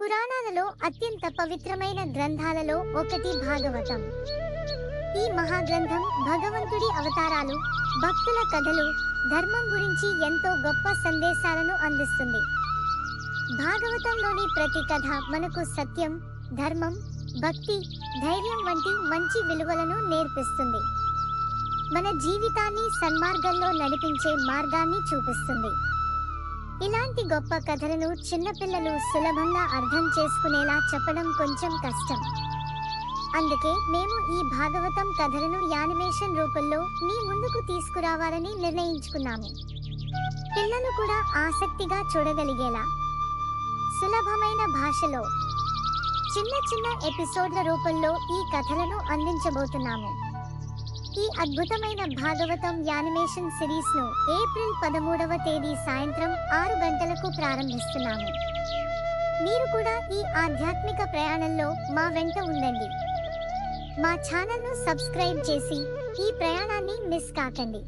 పురాణాలలో అత్యంత పవిత్రమైన గ్రంథాలలో ఒకటి భాగవతం. ఈ మహాగ్రంథం భగవంతుడి అవతారాలు, భక్తుల కథలు, ధర్మం గురించి ఎంతో గొప్ప సందేశాలను అందిస్తుంది. భాగవతంలోని ప్రతి కథ మనకు సత్యం, ధర్మం, భక్తి, ధైర్యం వంటి మంచి విలువలను నేర్పిస్తుంది. మన జీవితాన్ని సన్మార్గంలో నడిపించే మార్గాన్ని చూపిస్తుంది. ఇలాంటి గొప్ప కథలను చిన్నపిల్లలు సులభంగా అర్థం చేసుకునేలా చెప్పడం కొంచెం కష్టం. అందుకే మేము ఈ భాగవతం కథలను యానిమేషన్ రూపంలో మీ ముందుకు తీసుకురావాలని నిర్ణయించుకున్నాము. పిల్లలు కూడా ఆసక్తిగా చూడగలిగేలా సులభమైన భాషలో చిన్న చిన్న ఎపిసోడ్ల రూపంలో ఈ కథలను అందించబోతున్నాము. ఈ అద్భుతమైన భాగవతం యానిమేషన్ సిరీస్ ను ఏప్రిల్ 13వ తేదీ సాయంత్రం 6 గంటలకు ప్రారంభిస్తున్నాము. మీరు కూడా ఈ ఆధ్యాత్మిక ప్రయాణంలో మా వెంట ఉండండి. మా ఛానల్ ను సబ్స్క్రైబ్ చేసి ఈ ప్రయాణాన్ని మిస్ కాకండి.